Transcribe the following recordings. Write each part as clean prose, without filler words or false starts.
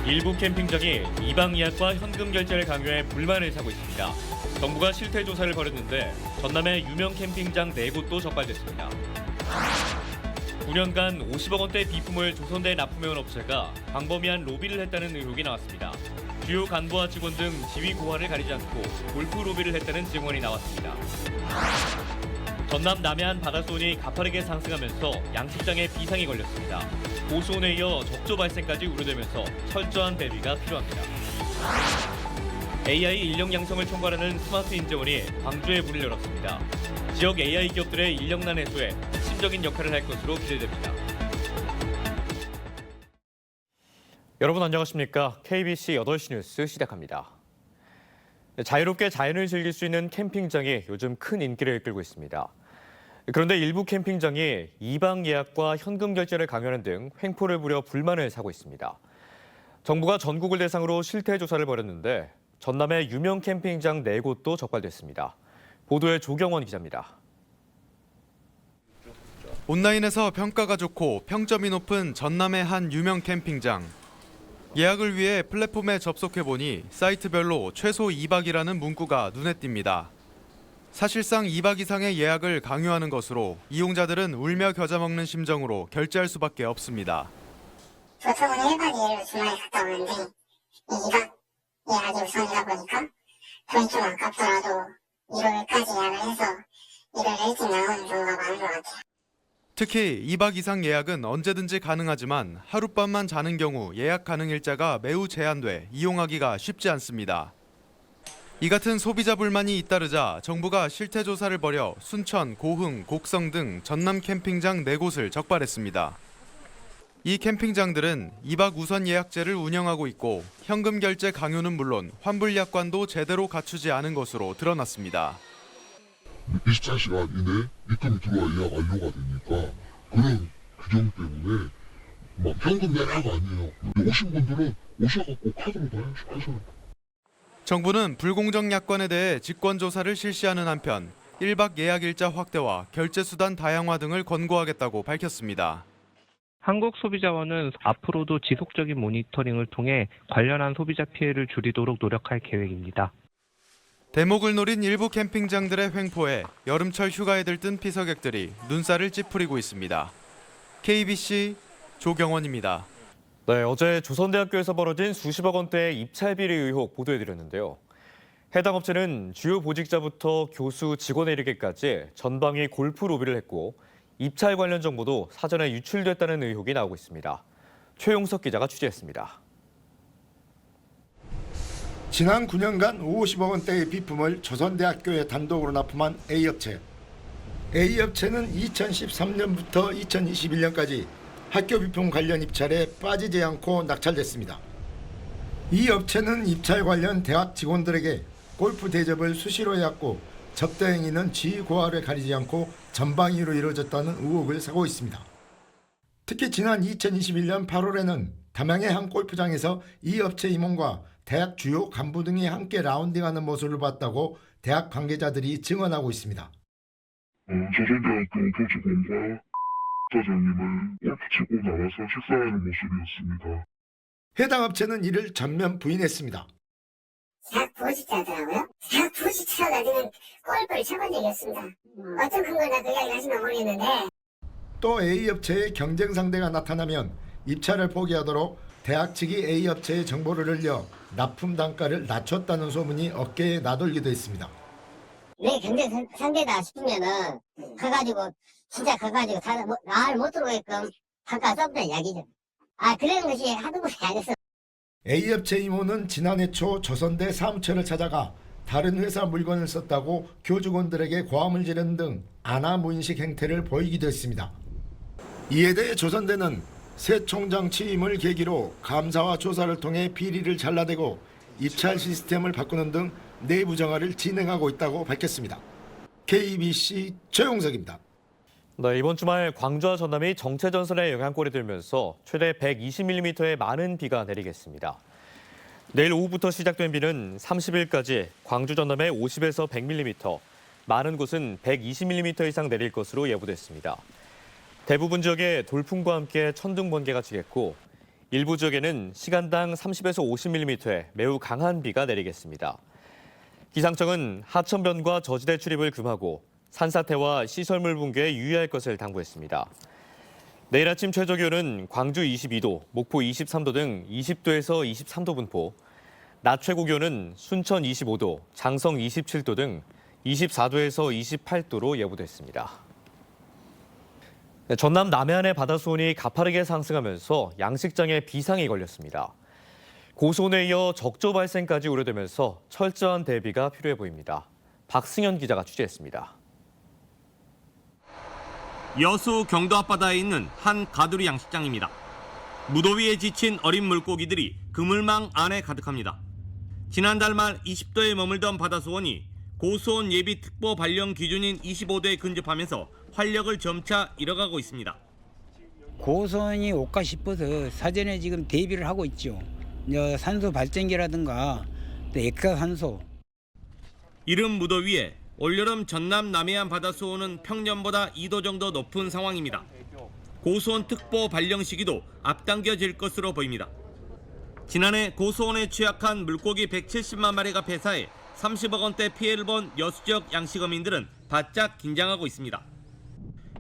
일부 캠핑장이 이방 예약과 현금 결제를 강요해 불만을 사고 있습니다. 정부가 실태 조사를 벌였는데 전남의 유명 캠핑장 4곳도 적발됐습니다. 9년간 50억 원대 비품을 조선대에 납품해온 업체가 광범위한 로비를 했다는 의혹이 나왔습니다. 주요 간부와 직원 등 지위 고하를 가리지 않고 골프 로비를 했다는 증언이 나왔습니다. 전남 남해안 바다수온이 가파르게 상승하면서 양식장에 비상이 걸렸습니다. 고수온에 이어 적조 발생까지 우려되면서 철저한 대비가 필요합니다. AI 인력 양성을 총괄하는 스마트 인재원이 광주에 문을 열었습니다. 지역 AI 기업들의 인력난 해소에 핵심적인 역할을 할 것으로 기대됩니다. 여러분 안녕하십니까? KBC 8시 뉴스 시작합니다. 자유롭게 자연을 즐길 수 있는 캠핑장이 요즘 큰 인기를 끌고 있습니다. 그런데 일부 캠핑장이 이방 예약과 현금 결제를 강요하는 등 횡포를 부려 불만을 사고 있습니다. 정부가 전국을 대상으로 실태 조사를 벌였는데 전남의 유명 캠핑장 4곳도 적발됐습니다. 보도에 조경원 기자입니다. 온라인에서 평가가 좋고 평점이 높은 전남의 한 유명 캠핑장. 예약을 위해 플랫폼에 접속해보니 사이트별로 최소 2박이라는 문구가 눈에 띕니다. 사실상 2박 이상의 예약을 강요하는 것으로 이용자들은 울며 겨자 먹는 심정으로 결제할 수밖에 없습니다. 보통은 1박 2일로 주말에 갔다 오는데 2박 예약이 우선이다 보니까 돈이 좀 아깝더라도 일요일까지 예약을 해서 일요일 일찍 나오는 경우가 많은 것 같아요. 특히 2박 이상 예약은 언제든지 가능하지만 하룻밤만 자는 경우 예약 가능 일자가 매우 제한돼 이용하기가 쉽지 않습니다. 이 같은 소비자 불만이 잇따르자 정부가 실태 조사를 벌여 순천, 고흥, 곡성 등 전남 캠핑장 4곳을 적발했습니다. 이 캠핑장들은 2박 우선 예약제를 운영하고 있고 현금 결제 강요는 물론 환불 약관도 제대로 갖추지 않은 것으로 드러났습니다. 24시간 이내 입금이 들어와 예약 완료가 되니까 그런 규정 때문에 막 현금 내라가 아니에요. 오신 분들은 오셔갖고 카드로 다 하셔요. 정부는 불공정 약관에 대해 직권 조사를 실시하는 한편 1박 예약 일자 확대와 결제 수단 다양화 등을 권고하겠다고 밝혔습니다. 한국소비자원은 앞으로도 지속적인 모니터링을 통해 관련한 소비자 피해를 줄이도록 노력할 계획입니다. 대목을 노린 일부 캠핑장들의 횡포에 여름철 휴가에 들뜬 피서객들이 눈살을 찌푸리고 있습니다. KBC 조경원입니다. 네, 어제 조선대학교에서 벌어진 수십억 원대의 입찰비리 의혹 보도해드렸는데요. 해당 업체는 주요 보직자부터 교수, 직원에 이르기까지 전방위 골프 로비를 했고 입찰 관련 정보도 사전에 유출됐다는 의혹이 나오고 있습니다. 최용석 기자가 취재했습니다. 지난 9년간 50억 원대의 비품을 조선대학교에 단독으로 납품한 A업체. A업체는 2013년부터 2021년까지 학교 비품 관련 입찰에 빠지지 않고 낙찰됐습니다. 이 업체는 입찰 관련 대학 직원들에게 골프 대접을 수시로 해왔고 접대 행위는 지위 고하를 가리지 않고 전방위로 이루어졌다는 의혹을 사고 있습니다. 특히 지난 2021년 8월에는 담양의 한 골프장에서 이 업체 임원과 대학 주요 간부 등이 함께 라운딩하는 모습을 봤다고 대학 관계자들이 증언하고 있습니다. 조선대학교 교직원과 사장님을 골프 치고 나와서 식사하는 모습이었습니다. 해당 업체는 이를 전면 부인했습니다. 대학 부직자더라고요. 대학 부직자가 가지는 골프를 쳐본 적이 없습니다. 어떤 근거나 그 이야기를 하시면 모르겠는데. 또 A업체의 경쟁 상대가 나타나면 입찰을 포기하도록 대학 측이 A업체의 정보를 늘려 납품 단가를 낮췄다는 소문이 어깨에 나돌기도 했습니다. 내 경쟁 상대다 싶으면은 가가지고 진짜 가가지고 나를 못 들어오게끔 단가 써보자 이야기죠. 그런 것이 한두 번이 아니었어. A업체 임원은 지난해 초 조선대 사무처를 찾아가 다른 회사 물건을 썼다고 교직원들에게 고함을 지르는 등 아나무인식 행태를 보이기도 했습니다. 이에 대해 조선대는 새 총장 취임을 계기로 감사와 조사를 통해 비리를 잘라내고 입찰 시스템을 바꾸는 등 내부 정화를 진행하고 있다고 밝혔습니다. KBC 최용석입니다. 네, 이번 주말 광주와 전남이 정체전선에 영향골이 들면서 최대 120mm의 많은 비가 내리겠습니다. 내일 오후부터 시작된 비는 30일까지 광주 전남에 50에서 100mm, 많은 곳은 120mm 이상 내릴 것으로 예보됐습니다. 대부분 지역에 돌풍과 함께 천둥 번개가 치겠고 일부 지역에는 시간당 30에서 50mm의 매우 강한 비가 내리겠습니다. 기상청은 하천변과 저지대 출입을 금하고 산사태와 시설물 붕괴에 유의할 것을 당부했습니다. 내일 아침 최저기온은 광주 22도, 목포 23도 등 20도에서 23도 분포, 낮 최고 기온은 순천 25도, 장성 27도 등 24도에서 28도로 예보됐습니다. 전남 남해안의 바다 수온이 가파르게 상승하면서 양식장에 비상이 걸렸습니다. 고수온에 이어 적조 발생까지 우려되면서 철저한 대비가 필요해 보입니다. 박승현 기자가 취재했습니다. 여수 경도 앞바다에 있는 한 가두리 양식장입니다. 무더위에 지친 어린 물고기들이 그물망 안에 가득합니다. 지난달 말 20도에 머물던 바다 수온이 고수온 예비 특보 발령 기준인 25도에 근접하면서 활력을 점차 잃어가고 있습니다. 고수온이 올까 싶어서 사전에 지금 대비를 하고 있죠. 산소 발전기라든가 또 액사산소. 이른 무더위에 올여름 전남 남해안 바다 수온은 평년보다 2도 정도 높은 상황입니다. 고수온 특보 발령 시기도 앞당겨질 것으로 보입니다. 지난해 고수온에 취약한 물고기 170만 마리가 폐사해 30억 원대 피해를 본 여수 지역 양식어민들은 바짝 긴장하고 있습니다.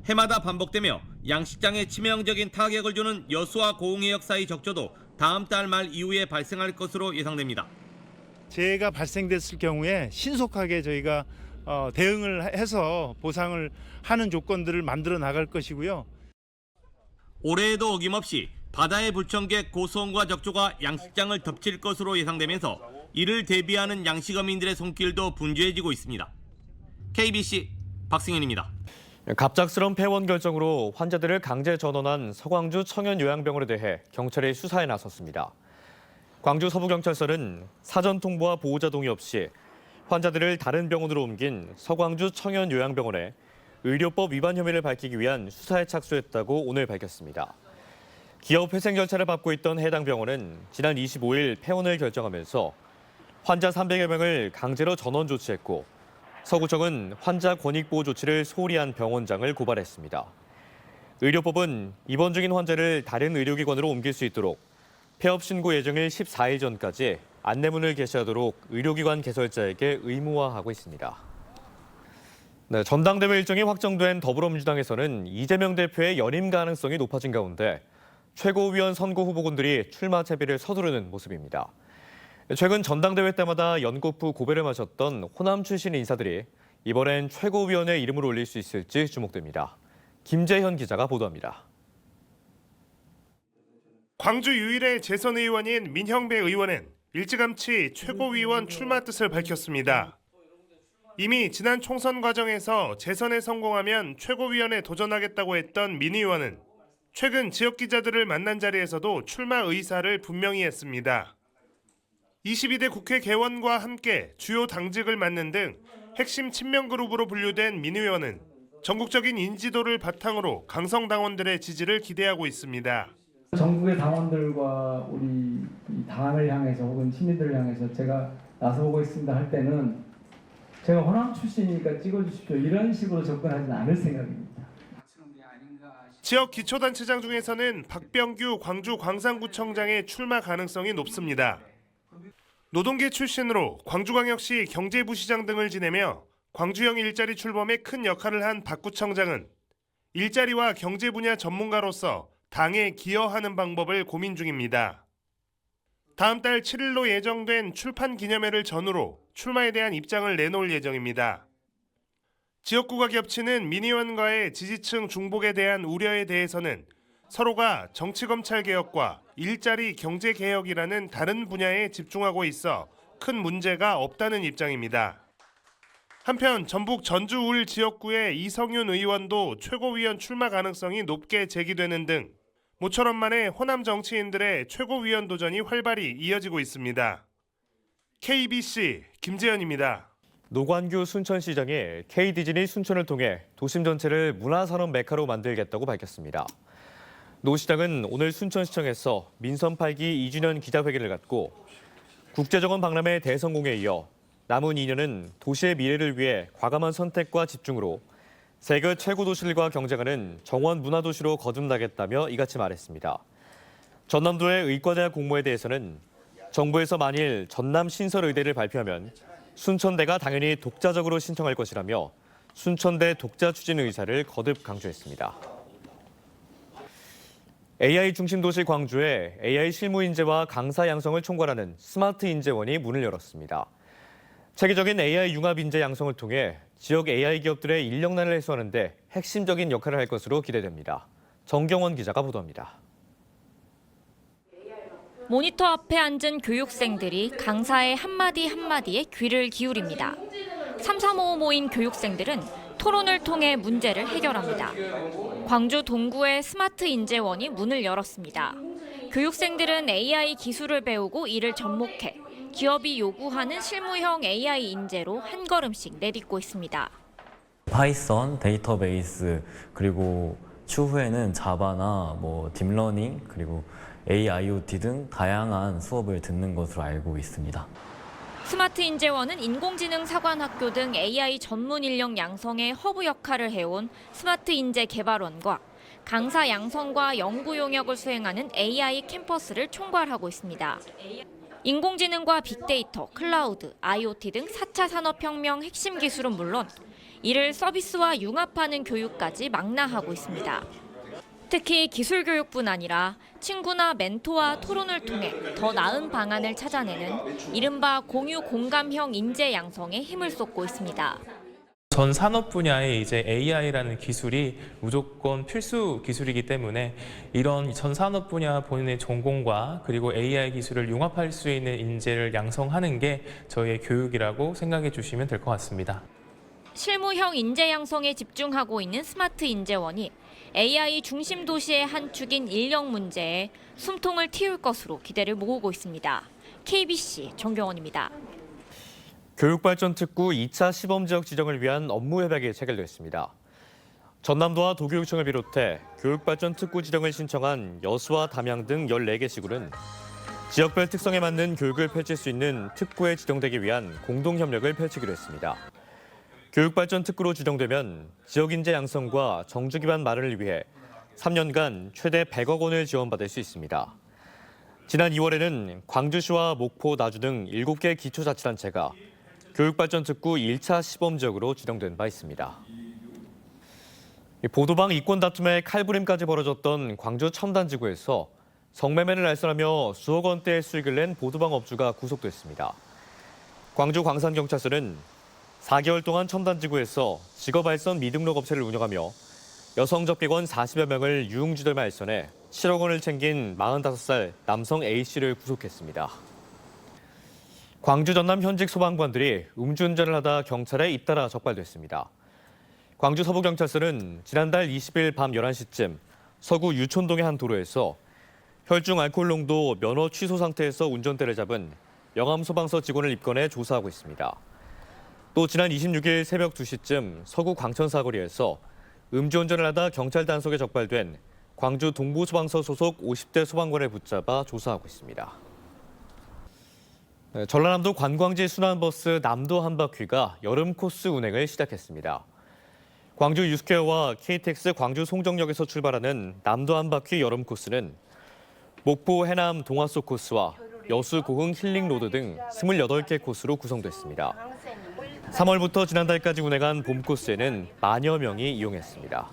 해마다 반복되며 양식장에 치명적인 타격을 주는 여수와 고흥해역 사이 적조도 다음 달 말 이후에 발생할 것으로 예상됩니다. 재해가 발생됐을 경우에 신속하게 저희가 대응을 해서 보상을 하는 조건들을 만들어 나갈 것이고요. 올해에도 어김없이 바다의 불청객 고수온과 적조가 양식장을 덮칠 것으로 예상되면서 이를 대비하는 양식어민들의 손길도 분주해지고 있습니다. KBC 박승현입니다. 갑작스러운 폐원 결정으로 환자들을 강제 전원한 서광주 청년요양병원에 대해 경찰이 수사에 나섰습니다. 광주 서부경찰서는 사전 통보와 보호자 동의 없이 환자들을 다른 병원으로 옮긴 서광주 청년요양병원에 의료법 위반 혐의를 밝히기 위한 수사에 착수했다고 오늘 밝혔습니다. 기업 회생 절차를 밟고 있던 해당 병원은 지난 25일 폐원을 결정하면서 환자 300여 명을 강제로 전원 조치했고 서구청은 환자 권익보호 조치를 소홀히 한 병원장을 고발했습니다. 의료법은 입원 중인 환자를 다른 의료기관으로 옮길 수 있도록 폐업 신고 예정일 14일 전까지 안내문을 게시하도록 의료기관 개설자에게 의무화하고 있습니다. 네, 전당대회 일정이 확정된 더불어민주당에서는 이재명 대표의 연임 가능성이 높아진 가운데 최고위원 선거 후보군들이 출마 채비를 서두르는 모습입니다. 최근 전당대회 때마다 연거푸 고배를 마셨던 호남 출신 인사들이 이번엔 최고위원의 이름을 올릴 수 있을지 주목됩니다. 김재현 기자가 보도합니다. 광주 유일의 재선 의원인 민형배 의원은 일찌감치 최고위원 출마 뜻을 밝혔습니다. 이미 지난 총선 과정에서 재선에 성공하면 최고위원에 도전하겠다고 했던 민 의원은 최근 지역 기자들을 만난 자리에서도 출마 의사를 분명히 했습니다. 22대 국회 개원과 함께 주요 당직을 맡는 등 핵심 친명 그룹으로 분류된 민 의원은 전국적인 인지도를 바탕으로 강성 당원들의 지지를 기대하고 있습니다. 전국의 당원들과 우리 당을 향해서 혹은 시민들을 향해서 제가 나서보고 있습니다 할 때는 제가 호남 출신이니까 찍어주십시오 이런 식으로 접근하지는 않을 생각입니다. 지역 기초단체장 중에서는 박병규 광주 광산구청장의 출마 가능성이 높습니다. 노동계 출신으로 광주광역시 경제부시장 등을 지내며 광주형 일자리 출범에 큰 역할을 한 박 구청장은 일자리와 경제 분야 전문가로서 당에 기여하는 방법을 고민 중입니다. 다음 달 7일로 예정된 출판 기념회를 전후로 출마에 대한 입장을 내놓을 예정입니다. 지역구가 겹치는 민 의원과의 지지층 중복에 대한 우려에 대해서는 서로가 정치검찰 개혁과 일자리 경제 개혁이라는 다른 분야에 집중하고 있어 큰 문제가 없다는 입장입니다. 한편 전북 전주 울 지역구의 이성윤 의원도 최고위원 출마 가능성이 높게 제기되는 등 모처럼 만에 호남 정치인들의 최고위원 도전이 활발히 이어지고 있습니다. KBC 김재현입니다. 노관규 순천시장이 K디즈니 순천을 통해 도심 전체를 문화산업 메카로 만들겠다고 밝혔습니다. 노 시장은 오늘 순천시청에서 민선 8기 2주년 기자회견을 갖고 국제정원 박람회 대성공에 이어 남은 2년은 도시의 미래를 위해 과감한 선택과 집중으로 세계 최고 도시들과 경쟁하는 정원 문화도시로 거듭나겠다며 이같이 말했습니다. 전남도의 의과대학 공모에 대해서는 정부에서 만일 전남 신설의대를 발표하면 순천대가 당연히 독자적으로 신청할 것이라며 순천대 독자 추진 의사를 거듭 강조했습니다. AI 중심 도시 광주에 AI 실무 인재와 강사 양성을 총괄하는 스마트 인재원이 문을 열었습니다. 체계적인 AI 융합 인재 양성을 통해 지역 AI 기업들의 인력난을 해소하는 데 핵심적인 역할을 할 것으로 기대됩니다. 정경원 기자가 보도합니다. 모니터 앞에 앉은 교육생들이 강사의 한마디 한마디에 귀를 기울입니다. 335 모인 교육생들은 토론을 통해 문제를 해결합니다. 광주 동구의 스마트 인재원이 문을 열었습니다. 교육생들은 AI 기술을 배우고 이를 접목해 기업이 요구하는 실무형 AI 인재로 한 걸음씩 내딛고 있습니다. 파이썬, 데이터베이스, 그리고 추후에는 자바나 딥러닝, 그리고 AIoT 등 다양한 수업을 듣는 것으로 알고 있습니다. 스마트 인재원은 인공지능 사관학교 등 AI 전문 인력 양성의 허브 역할을 해온 스마트 인재 개발원과 강사 양성과 연구 용역을 수행하는 AI 캠퍼스를 총괄하고 있습니다. 인공지능과 빅데이터, 클라우드, IoT 등 4차 산업혁명 핵심 기술은 물론 이를 서비스와 융합하는 교육까지 망라하고 있습니다. 특히 기술 교육뿐 아니라 친구나 멘토와 토론을 통해 더 나은 방안을 찾아내는 이른바 공유 공감형 인재 양성에 힘을 쏟고 있습니다. 전 산업 분야에 이제 AI라는 기술이 무조건 필수 기술이기 때문에 이런 전 산업 분야 본인의 전공과 그리고 AI 기술을 융합할 수 있는 인재를 양성하는 게 저희의 교육이라고 생각해 주시면 될 것 같습니다. 실무형 인재 양성에 집중하고 있는 스마트 인재원이 AI 중심 도시의 한 축인 인력 문제에 숨통을 틔울 것으로 기대를 모으고 있습니다. KBC 정경원입니다. 교육발전특구 2차 시범지역 지정을 위한 업무 협약이 체결됐습니다. 전남도와 도교육청을 비롯해 교육발전특구 지정을 신청한 여수와 담양 등 14개 시군은 지역별 특성에 맞는 교육을 펼칠 수 있는 특구에 지정되기 위한 공동협력을 펼치기로 했습니다. 교육발전특구로 지정되면 지역인재 양성과 정주 기반 마련을 위해 3년간 최대 100억 원을 지원받을 수 있습니다. 지난 2월에는 광주시와 목포, 나주 등 7개 기초자치단체가 교육발전특구 1차 시범지역으로 지정된 바 있습니다. 보도방 이권 다툼에 칼부림까지 벌어졌던 광주 첨단지구에서 성매매를 알선하며 수억 원대의 수익을 낸 보도방 업주가 구속됐습니다. 광주 광산경찰서는 4개월 동안 첨단지구에서 직업알선 미등록 업체를 운영하며 여성 접객원 40여 명을 유흥주점에 알선해 7억 원을 챙긴 45살 남성 A씨를 구속했습니다. 광주 전남 현직 소방관들이 음주운전을 하다 경찰에 잇따라 적발됐습니다. 광주 서부경찰서는 지난달 20일 밤 11시쯤 서구 유촌동의 한 도로에서 혈중 알코올 농도 면허 취소 상태에서 운전대를 잡은 영암소방서 직원을 입건해 조사하고 있습니다. 또 지난 26일 새벽 2시쯤 서구 광천사거리에서 음주운전을 하다 경찰 단속에 적발된 광주 동부소방서 소속 50대 소방관을 붙잡아 조사하고 있습니다. 전라남도 관광지 순환버스 남도 한 바퀴가 여름 코스 운행을 시작했습니다. 광주 유스케어와 KTX 광주 송정역에서 출발하는 남도 한 바퀴 여름 코스는 목포 해남 동화속 코스와 여수 고흥 힐링로드 등 28개 코스로 구성됐습니다. 3월부터 지난달까지 운행한 봄 코스에는 만여 명이 이용했습니다.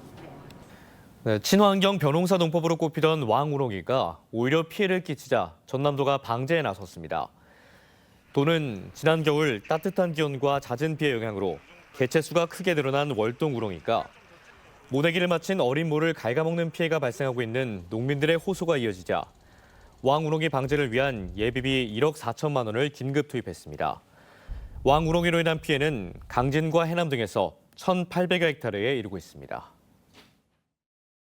친환경 벼농사 농법으로 꼽히던 왕우렁이가 오히려 피해를 끼치자 전남도가 방제에 나섰습니다. 도는 지난 겨울 따뜻한 기온과 잦은 비의 영향으로 개체수가 크게 늘어난 월동 우렁이가 모내기를 마친 어린 모를 갉아먹는 피해가 발생하고 있는 농민들의 호소가 이어지자 왕우렁이 방제를 위한 예비비 1억 4천만 원을 긴급 투입했습니다. 왕우렁이로 인한 피해는 강진과 해남 등에서 1,800여 헥타르에 이르고 있습니다.